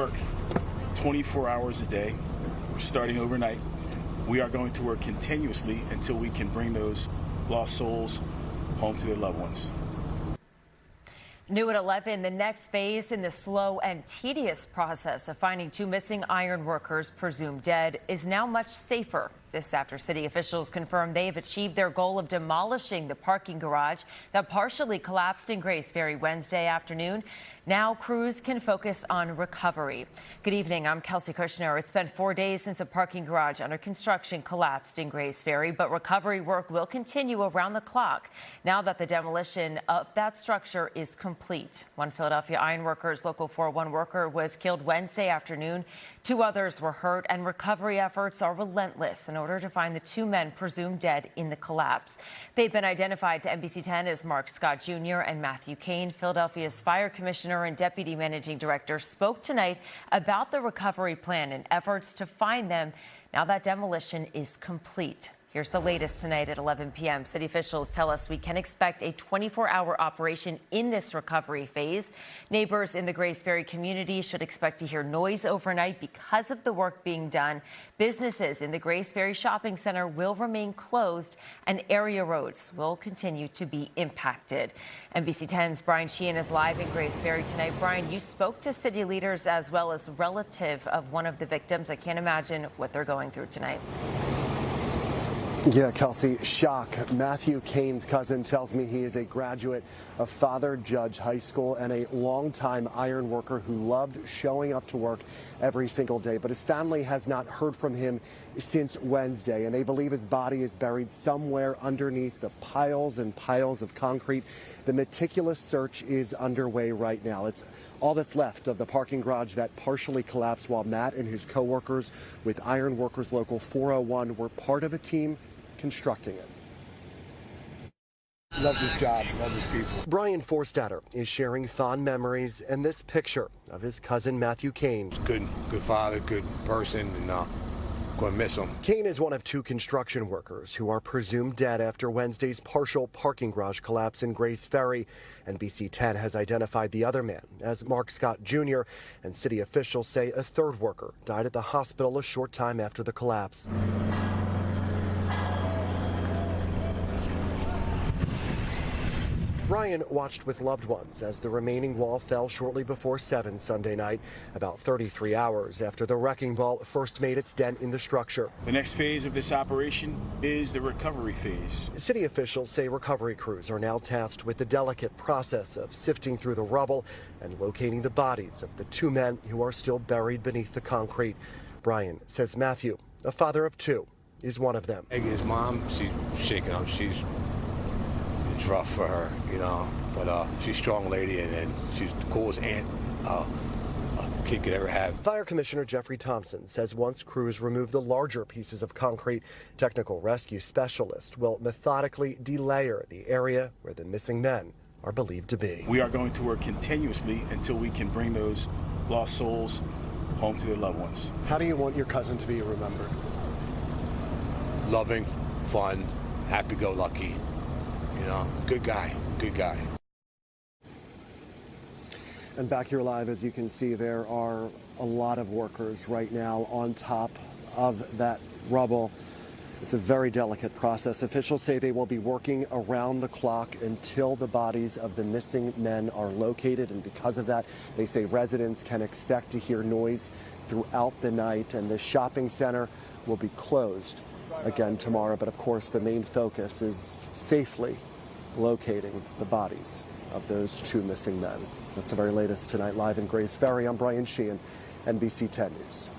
work 24 hours a day. We're starting overnight. We are going to work continuously until we can bring those lost souls home to their loved ones. New at 11, the next phase in the slow and tedious process of finding two missing iron workers presumed dead is now much safer. This after city officials confirmed they've achieved their goal of demolishing the parking garage that partially collapsed in Grays Ferry Wednesday afternoon. Now crews can focus on recovery. Good evening, I'm Kelsey Kushner. It's been 4 days since a parking garage under construction collapsed in Grays Ferry, but recovery work will continue around the clock now that the demolition of that structure is complete. One Philadelphia Ironworkers Local 401 worker was killed Wednesday afternoon. 2 others were hurt, and recovery efforts are relentless in order to find the 2 men presumed dead in the collapse. They've been identified to NBC 10 as Mark Scott Jr. and Matthew Kane. Philadelphia's fire commissioner and deputy managing director spoke tonight about the recovery plan and efforts to find them now that demolition is complete. Here's the latest tonight at 11 p.m. City officials tell us we can expect a 24-hour operation in this recovery phase. Neighbors in the Grays Ferry community should expect to hear noise overnight because of the work being done. Businesses in the Grays Ferry shopping center will remain closed, and area roads will continue to be impacted. NBC 10's Brian Sheehan is live in Grays Ferry tonight. Brian, you spoke to city leaders as well as relative of one of the victims. I can't imagine what they're going through tonight. Yeah, Kelsey, shock. Matthew Kane's cousin tells me he is a graduate of Father Judge High School and a longtime iron worker who loved showing up to work every single day. But his family has not heard from him since Wednesday, and they believe his body is buried somewhere underneath the piles and piles of concrete. The meticulous search is underway right now. It's all that's left of the parking garage that partially collapsed while Matt and his coworkers with Iron Workers Local 401 were part of a team constructing it. Love this job, love his people. Brian Forstatter is sharing fond memories and this picture of his cousin Matthew Kane. Good father, good person, and going to miss him. Kane is one of 2 construction workers who are presumed dead after Wednesday's partial parking garage collapse in Grays Ferry. NBC 10 has identified the other man as Mark Scott Jr., and city officials say a 3rd worker died at the hospital a short time after the collapse. Brian watched with loved ones as the remaining wall fell shortly before 7 Sunday night, about 33 hours after the wrecking ball first made its dent in the structure. The next phase of this operation is the recovery phase. City officials say recovery crews are now tasked with the delicate process of sifting through the rubble and locating the bodies of the 2 men who are still buried beneath the concrete. Brian says Matthew, a father of 2, is one of them. His mom, she's shaking up. It's rough for her, but she's a strong lady, and she's the coolest aunt a kid could ever have. Fire Commissioner Jeffrey Thompson says once crews remove the larger pieces of concrete, technical rescue specialists will methodically delayer the area where the missing men are believed to be. We are going to work continuously until we can bring those lost souls home to their loved ones. How do you want your cousin to be remembered? Loving, fun, happy-go-lucky. Good guy, good guy. And back here live, as you can see, there are a lot of workers right now on top of that rubble. It's a very delicate process. Officials say they will be working around the clock until the bodies of the missing men are located. And because of that, they say residents can expect to hear noise throughout the night. And the shopping center will be closed again tomorrow. But of course, the main focus is safely locating the bodies of those 2 missing men. That's the very latest tonight live in Grays Ferry. I'm Brian Sheehan, NBC 10 News.